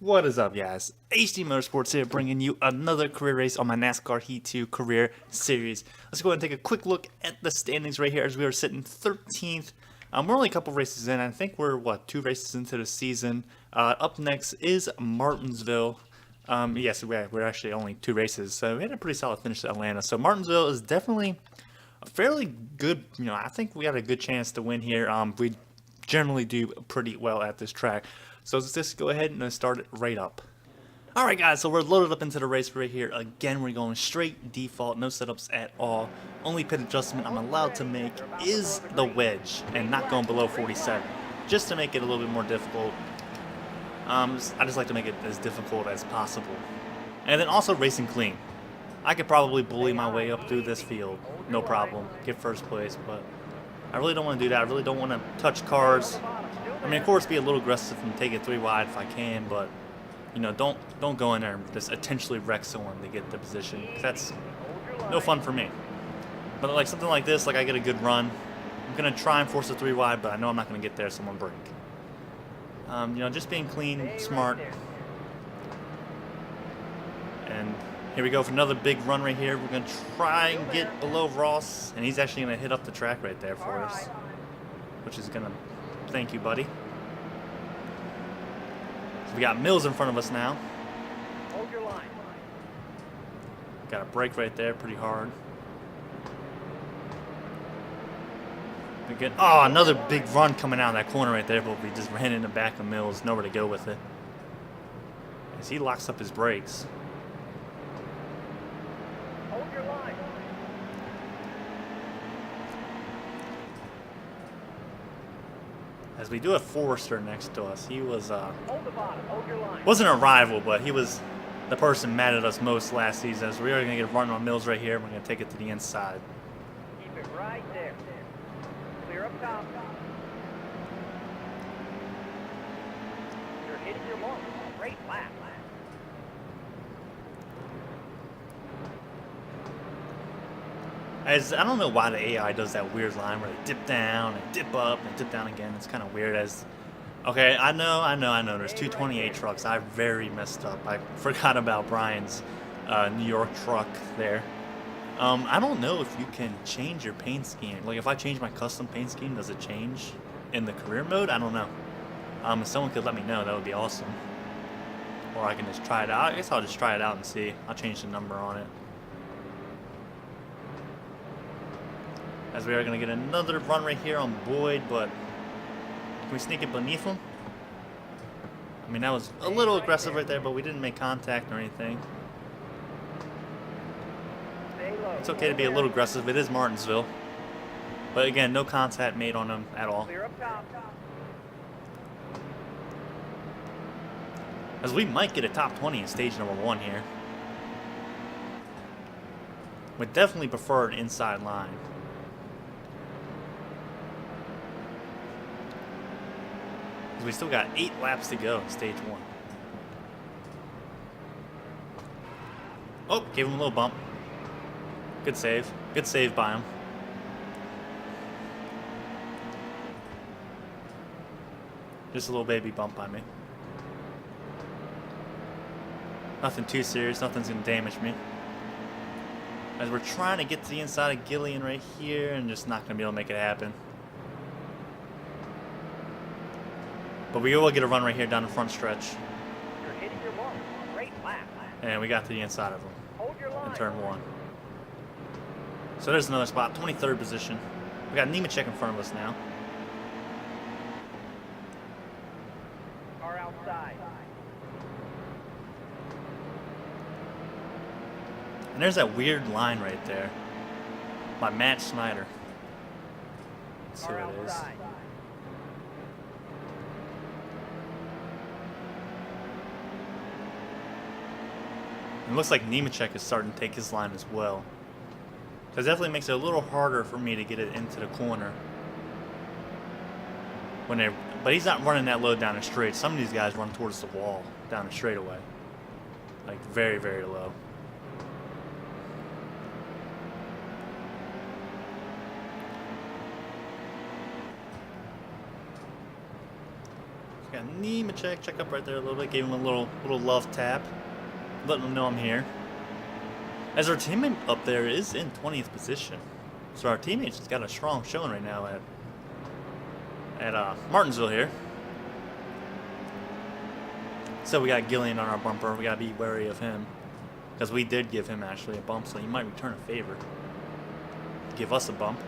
What is up, guys? HD Motorsports here, bringing you another career race on my NASCAR Heat 2 Career Series. Let's go ahead and take a quick look at the standings right here as we are sitting 13th. We're only a couple races in. I think we're, 2 races into the season. Up next is Martinsville. Yes, we're actually only 2 races, so we had a pretty solid finish at Atlanta. So Martinsville is definitely a fairly good, I think we got a good chance to win here. We generally do pretty well at this track. So let's just go ahead and start it right up. Alright guys, so we're loaded up into the race right here. Again, we're going straight default, no setups at all. Only pit adjustment I'm allowed to make is the wedge and not going below 47. Just to make it a little bit more difficult. I just like to make it as difficult as possible. And then also racing clean. I could probably bully my way up through this field, no problem, get first place, but I really don't want to do that. I really don't want to touch cars. I mean, of course, be a little aggressive and take it 3 wide if I can, but don't go in there and just intentionally wreck someone to get the position. 'Cause that's no fun for me. But like something like this, like I get a good run, I'm gonna try and force a 3 wide, but I know I'm not gonna get there, so I'm gonna brake. Just being clean, smart. And here we go for another big run right here. We're gonna try and get below Ross, and he's actually gonna hit up the track right there for us, which is gonna. Thank you, buddy. So we got Mills in front of us now. Hold your line. Got a brake right there, pretty hard. Again, oh, another big run coming out of that corner right there, but we just ran in the back of Mills. Nowhere to go with it. As he locks up his brakes. Hold your line. As we do have Forrester next to us. He was Hold the bottom. Hold your line. wasn't a rival, but he was the person mad at us most last season. So we are going to get a run on Mills right here. We're going to take it to the inside. Keep it right there. Clear up top. You're hitting your mark. Great lap. As I don't know why the AI does that weird line where they dip down and dip up and dip down again. It's kind of weird. Okay, I know. There's 228 trucks. I very messed up. I forgot about Brian's New York truck there. I don't know if you can change your paint scheme. Like if I change my custom paint scheme, does it change in the career mode? I don't know. If someone could let me know, that would be awesome. Or I can just try it out. I guess I'll just try it out and see. I'll change the number on it. As we are going to get another run right here on Boyd, but can we sneak it beneath him? I mean, that was a little aggressive right there, but we didn't make contact or anything. It's okay to be a little aggressive. It is Martinsville. But again, no contact made on him at all. Clear up top. As we might get a top 20 in stage number 1 here. Would definitely prefer an inside line. We still got 8 laps to go in stage 1. Oh, gave him a little bump. Good save. Good save by him. Just a little baby bump by me. Nothing too serious. Nothing's going to damage me. As we're trying to get to the inside of Gillian right here and just not going to be able to make it happen. But we will get a run right here down the front stretch. You're hitting your mark. Great lap. And we got to the inside of him Hold your line. in turn 1. So there's another spot, 23rd position. We got Nemechek in front of us now. Car outside. And there's that weird line right there by Matt Snyder. Let's see Car what it is. outside. It looks like Nemechek is starting to take his line as well. So it definitely makes it a little harder for me to get it into the corner. But he's not running that low down the straight. Some of these guys run towards the wall down the straightaway. Like very, very low. Got Nemechek, check up right there a little bit. Gave him a little love tap. Letting him know I'm here. As our teammate up there is in 20th position. So our teammate's got a strong showing right now at Martinsville here. So we got Gillian on our bumper. We gotta be wary of him. Because we did give him actually a bump, so he might return a favor. Give us a bump.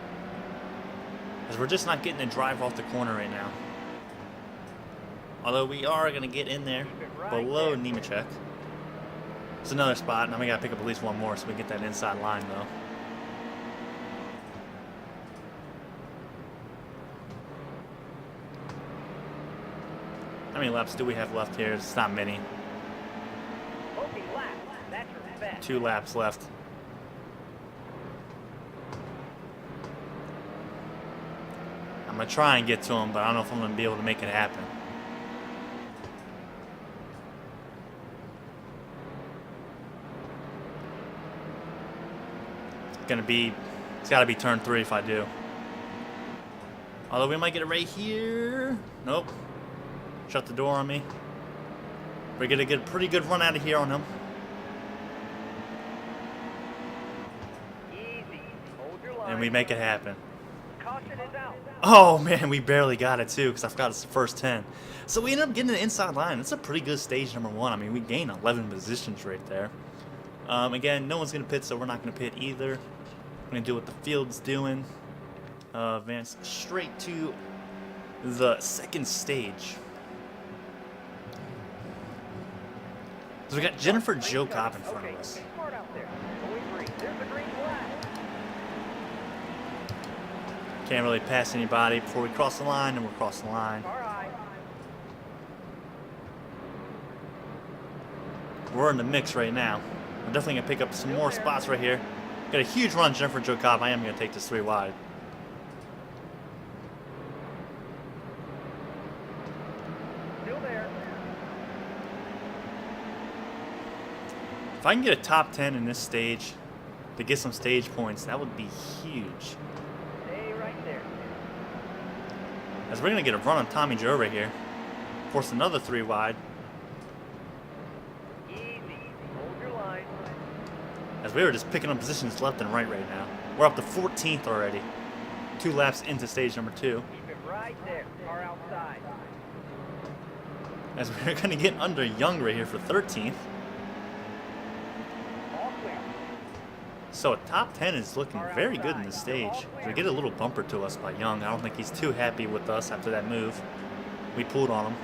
Because we're just not getting a drive off the corner right now. Although we are going to get in there below Nemechek. It's another spot. Now we got to pick up at least one more so we get that inside line though. How many laps do we have left here? It's not many. 2 laps left. I'm going to try and get to him, but I don't know if I'm going to be able to make it happen. It's got to be turn 3 if I do. Although we might get it right here. Nope. Shut the door on me. We're going to get a pretty good run out of here on him. And we make it happen. Oh man, we barely got it too because I forgot it's the first 10. So we ended up getting the inside line. It's a pretty good stage number 1. I mean, we gained 11 positions right there. Again, no one's going to pit, so we're not going to pit either. We're going to do what the field's doing. Advance straight to the second stage. So we got Jennifer Joe Cobb in front of us. Can't really pass anybody before we cross the line, and we're crossing the line. We're in the mix right now. We're definitely going to pick up some more spots right here. Got a huge run, Jennifer Joe Cobb. I am going to take this 3 wide. Still there. If I can get a top 10 in this stage to get some stage points, that would be huge. As we're going to get a run on Tommy Joe right here. Force another 3 wide. Easy. Hold your line. As we were just picking up positions left and right now. We're up to 14th already. 2 laps into stage number 2. Keep it right there. Car outside. As we're going to get under Young right here for 13th. All clear. So a top 10 is looking very good in this stage. We get a little bumper to us by Young. I don't think he's too happy with us after that move. We pulled on him.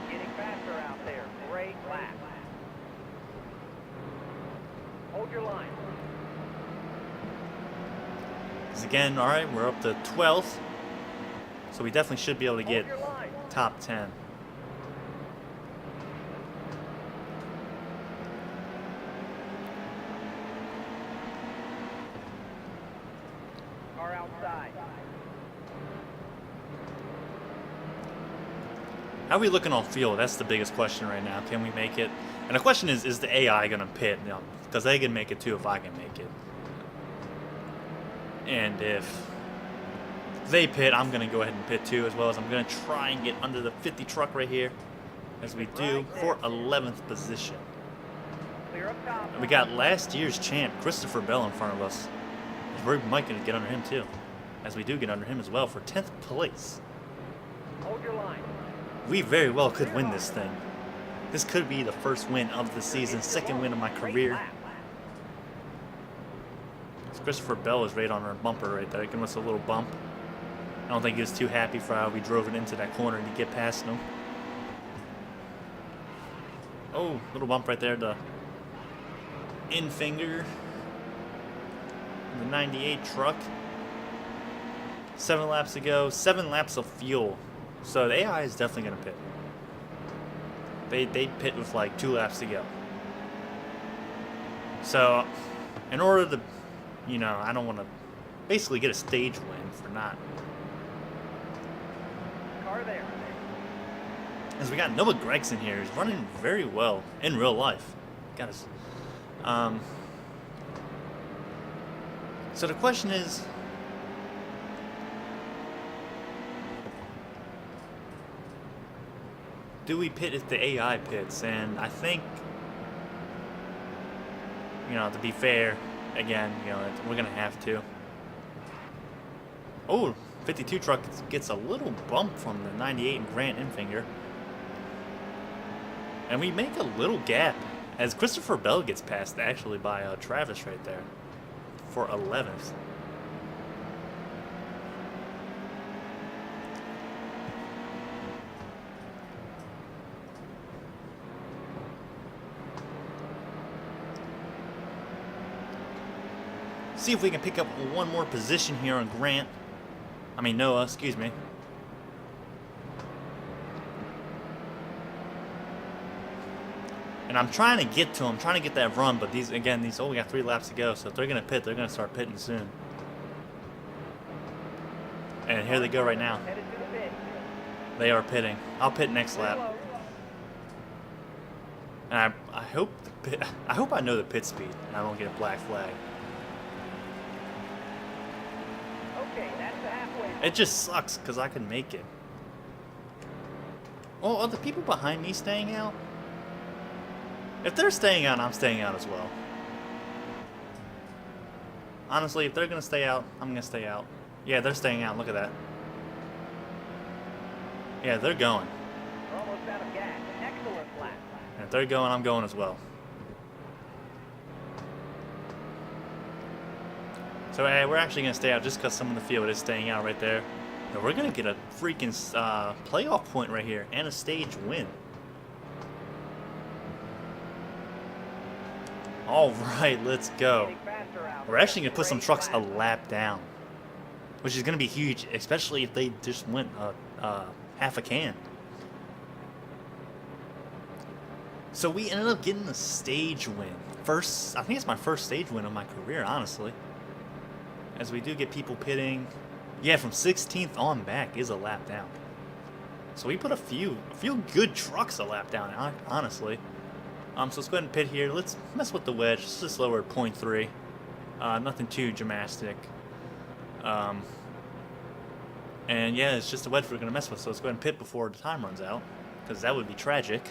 Getting faster out there. Great lap. Hold your line. Because again, alright, we're up to 12th. So we definitely should be able to get Hold your line. top 10. Car outside. How are we looking on field? That's the biggest question right now. Can we make it? And the question is the AI going to pit? You know, because they can make it too if I can make it. And if they pit, I'm going to go ahead and pit too, as well as I'm going to try and get under the 50 truck right here, as we do for 11th position. Clear up top. And we got last year's champ, Christopher Bell, in front of us. We might going to get under him too, as we do get under him as well for 10th place. Hold your line. We very well could win this thing. This could be the first win of the season, second win of my career. Christopher Bell is right on our bumper right there, giving us a little bump. I don't think he was too happy for how we drove it into that corner to get past him. Oh, little bump right there, the in finger. The 98 truck. 7 laps to go, 7 laps of fuel. So the AI is definitely going to pit. They pit with like 2 laps to go. So, in order to, you know, I don't want to basically get a stage win for not. Car there. As we got Noah Gregson here, he's running very well in real life. Got us. So the question is, do we pit if the AI pits? And I think, you know, to be fair, again, you know, we're gonna have to. Oh, 52 truck gets a little bump from the 98 and Grant Infinger. And we make a little gap as Christopher Bell gets passed actually by Travis right there for 11th. See if we can pick up one more position here on Grant. I mean Noah, excuse me. And I'm trying to get to him, trying to get that run, but these only got 3 laps to go, so if they're gonna pit, they're gonna start pitting soon. And here they go right now. They are pitting. I'll pit next lap. And I hope I know the pit speed and I don't get a black flag. Okay, that's the halfway. It just sucks because I can make it. Oh, are the people behind me staying out? If they're staying out, I'm staying out as well. Honestly, if they're going to stay out, I'm going to stay out. Yeah, they're staying out. Look at that. Yeah, they're going. We're almost out of gas. Excellent lap. And if they're going, I'm going as well. So we're actually going to stay out just because some of the field is staying out right there. And we're going to get a freaking playoff point right here and a stage win. All right, let's go. We're actually going to put some trucks a lap down, which is going to be huge, especially if they just went half a can. So we ended up getting a stage win. I think it's my first stage win of my career, honestly. As we do get people pitting. Yeah, from 16th on back is a lap down. So we put a few good trucks a lap down, honestly. So let's go ahead and pit here. Let's mess with the wedge. Let's just lower it 0.3. Nothing too dramatic. And yeah, it's just a wedge we're going to mess with. So let's go ahead and pit before the time runs out, because that would be tragic.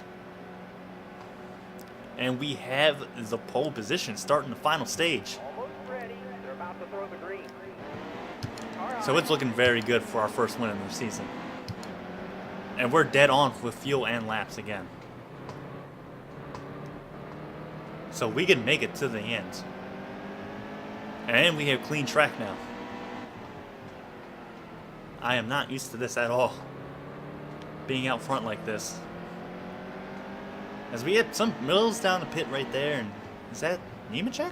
And we have the pole position starting the final stage. Almost ready. They're about to throw the green. So it's looking very good for our first win of the season. And we're dead on with fuel and laps again. So we can make it to the end. And we have clean track now. I am not used to this at all. Being out front like this. As we had some Mills down the pit right there. And is that Nemechek?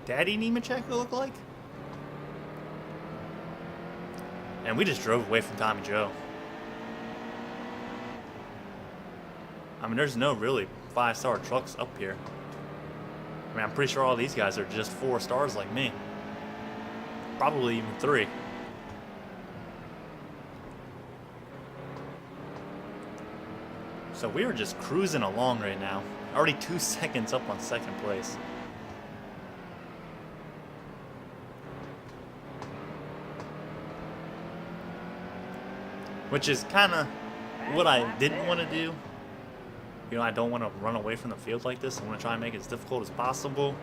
Daddy Nemechek it look like? And we just drove away from Tommy Joe. I mean, there's no really 5-star trucks up here. I mean, I'm pretty sure all these guys are just 4 stars like me. Probably even 3. So we are just cruising along right now. Already 2 seconds up on second place. Which is kind of what I didn't want to do. You know, I don't want to run away from the field like this. I want to try and make it as difficult as possible.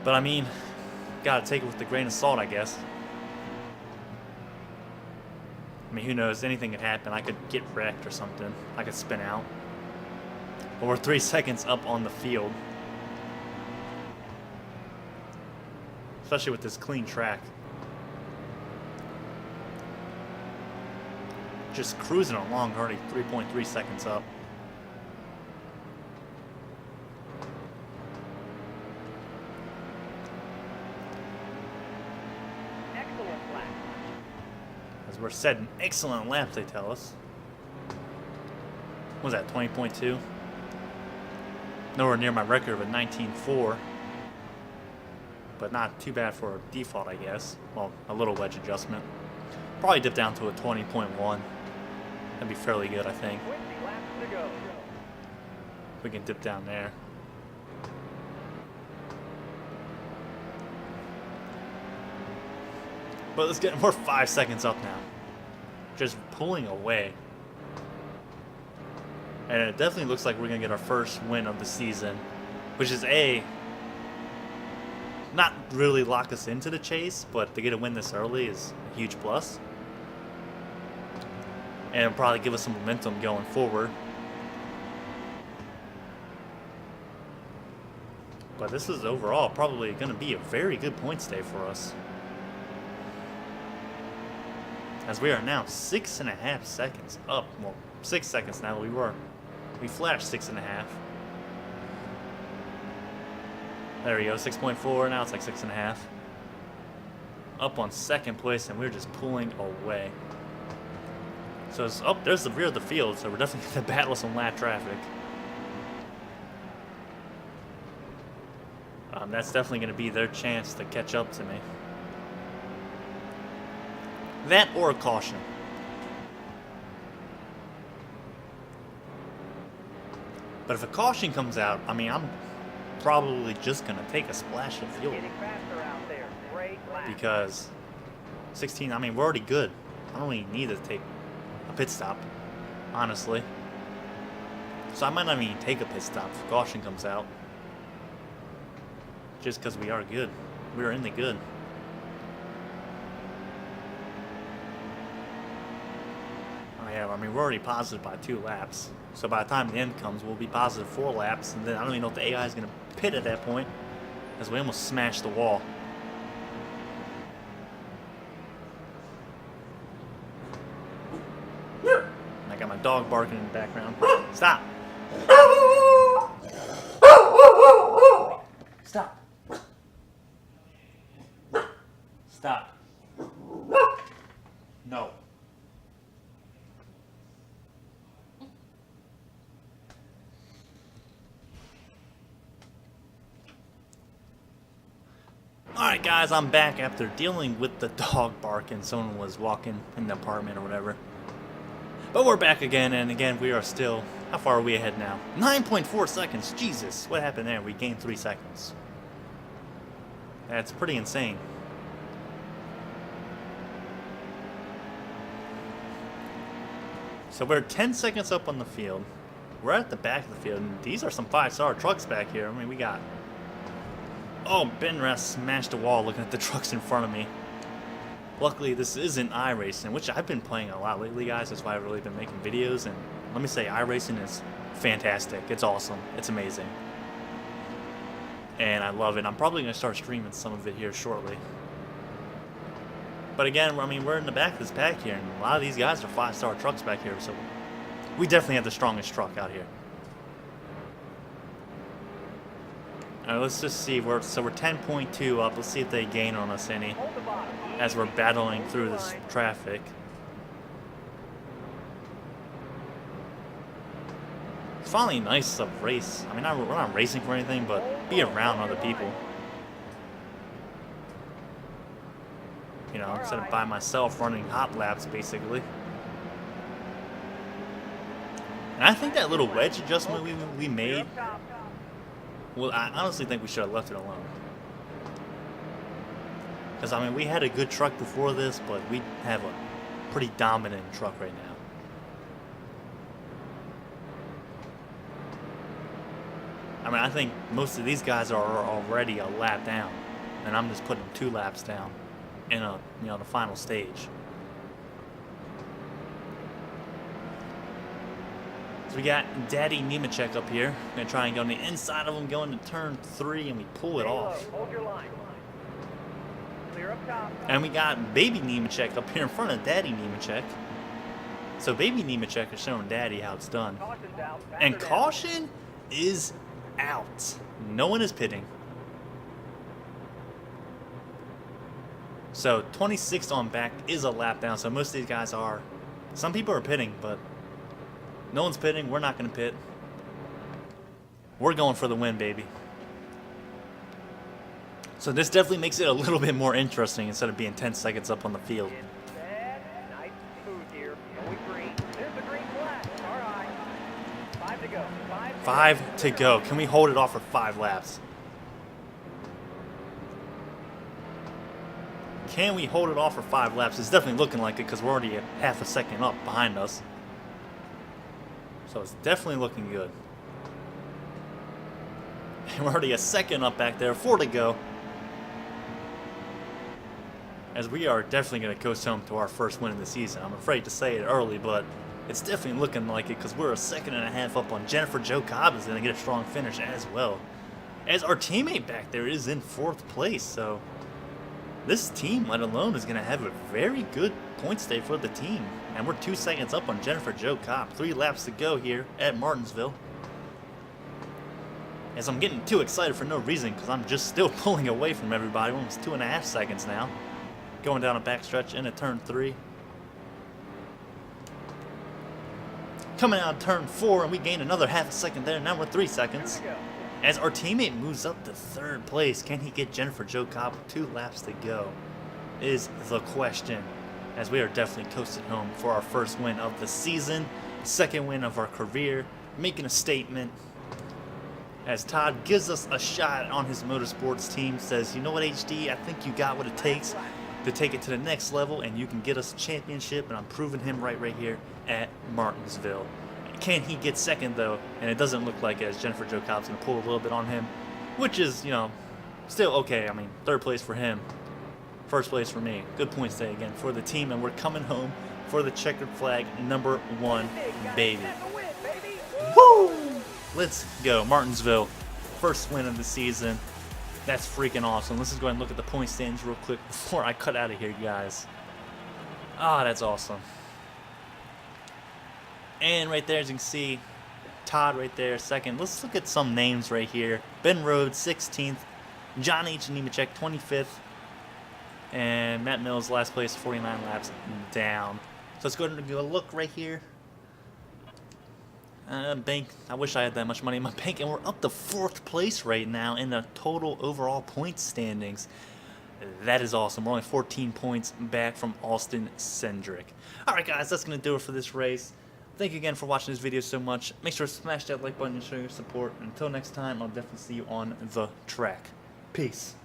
But I mean, gotta take it with a grain of salt, I guess. I mean, who knows? Anything could happen. I could get wrecked or something. I could spin out. But we're 3 seconds up on the field. Especially with this clean track. Just cruising along, already 3.3 seconds up. Excellent lap. As we're setting excellent laps, they tell us. What was that, 20.2? Nowhere near my record of a 19.4. But not too bad for a default, I guess. Well, a little wedge adjustment. Probably dip down to a 20.1. That'd be fairly good, I think. 20 laps to go. We can dip down there. But let's get, we're 5 seconds up now. Just pulling away. And it definitely looks like we're going to get our first win of the season, which is not really lock us into the chase, but to get a win this early is a huge plus. And it'll probably give us some momentum going forward. But this is overall probably going to be a very good points day for us, as we are now 6.5 seconds up. Well, 6 seconds now. We flashed 6.5. There we go, 6.4. Now it's like 6.5. Up on second place, and we're just pulling away. So it's up. There's the rear of the field. So we're definitely going to battle some lap traffic. That's definitely going to be their chance to catch up to me. That or a caution. But if a caution comes out, I mean, I'm probably just going to take a splash of fuel. Getting faster out there. Great lap. Because 16, I mean, we're already good. I don't really need to take a pit stop, honestly. So I might not even take a pit stop if caution comes out. Just because we are good. We're in the good. Oh yeah, I mean, we're already positive by 2 laps. So by the time the end comes, we'll be positive 4 laps. And then I don't even know if the AI is going to pit at that point, as we almost smashed the wall. I got my dog barking in the background. Stop! Stop! Stop. No. Alright guys, I'm back after dealing with the dog barking. Someone was walking in the apartment or whatever. But we're back again, and again we are still... How far are we ahead now? 9.4 seconds! Jesus! What happened there? We gained 3 seconds. That's pretty insane. So we're 10 seconds up on the field. We're at the back of the field, and these are some 5-star trucks back here. I mean, we got... Oh, Ben Rest smashed a wall looking at the trucks in front of me. Luckily, this isn't iRacing, which I've been playing a lot lately, guys. That's why I've really been making videos, and let me say, iRacing is fantastic. It's awesome. It's amazing. And I love it. I'm probably going to start streaming some of it here shortly. But again, I mean, we're in the back of this pack here, and a lot of these guys are 5-star trucks back here, so we definitely have the strongest truck out here. Alright, let's just see. We're 10.2 up. Let's see if they gain on us any as we're battling through this traffic. It's finally nice to race. I mean, we're not racing for anything, but be around other people. You know, instead of by myself running hot laps, basically. And I think that little wedge adjustment we made, well, I honestly think we should have left it alone. Because, I mean, we had a good truck before this, but we have a pretty dominant truck right now. I mean, I think most of these guys are already a lap down, and I'm just putting 2 laps down in the final stage. So we got Daddy Nemechek up here. We're gonna try and go on the inside of him, going to turn 3, and we pull it off. Hold your line. Clear up top. And we got Baby Nemechek up here in front of Daddy Nemechek. So Baby Nemechek is showing Daddy how it's done. Caution's out. And Faster caution is out. No one is pitting. So 26 on back is a lap down. So most of these guys are. Some people are pitting, but no one's pitting. We're not going to pit. We're going for the win, baby. So this definitely makes it a little bit more interesting instead of being 10 seconds up on the field. Instead, nice smooth here. Going green. There's the green flag. All right. 5 to go. 5 to go. Can we hold it off for 5 laps? Can we hold it off for 5 laps? It's definitely looking like it because we're already a half a second up behind us. So it's definitely looking good. And we're already a second up back there, 4 to go. As we are definitely going to coast home to our first win of the season. I'm afraid to say it early, but it's definitely looking like it because we're a second and a half up on Jennifer Jo Cobb is going to get a strong finish as well. As our teammate back there is in 4th place, so this team, let alone, is going to have a very good point stay for the team. And we're 2 seconds up on Jennifer Jo Cobb. 3 laps to go here at Martinsville. As I'm getting too excited for no reason because I'm just still pulling away from everybody. Almost 2.5 seconds now. Going down a backstretch into turn 3. Coming out of turn 4, and we gained another half a second there. Now we're 3 seconds. As our teammate moves up to 3rd place, can he get Jennifer Jo Cobb with 2 laps to go? Is the question. As we are definitely coasted home for our first win of the season, 2nd win of our career, making a statement. As Todd gives us a shot on his motorsports team, says, you know what, HD, I think you got what it takes to take it to the next level, and you can get us a championship, and I'm proving him right here at Martinsville. Can he get 2nd, though? And it doesn't look like it, as Jennifer Jo Cobb's going to pull a little bit on him, which is, you know, still okay. I mean, 3rd place for him, 1st place for me. Good points day again for the team, and we're coming home for the checkered flag number 1, baby. Woo! Let's go. Martinsville, 1st win of the season. That's freaking awesome. Let's just go ahead and look at the point standings real quick before I cut out of here, guys. Ah, that's awesome. And right there, as you can see, Todd right there, 2nd. Let's look at some names right here. Ben Rhodes, 16th. John H. Nemechek, 25th. And Matt Mills, last place, 49 laps down. So let's go ahead and give a look right here. Bank. I wish I had that much money in my bank, and we're up to 4th place right now in the total overall point standings. That is awesome. We're only 14 points back from Austin Cindric. Alright guys, that's going to do it for this race. Thank you again for watching this video so much. Make sure to smash that like button and show your support. Until next time, I'll definitely see you on the track. Peace.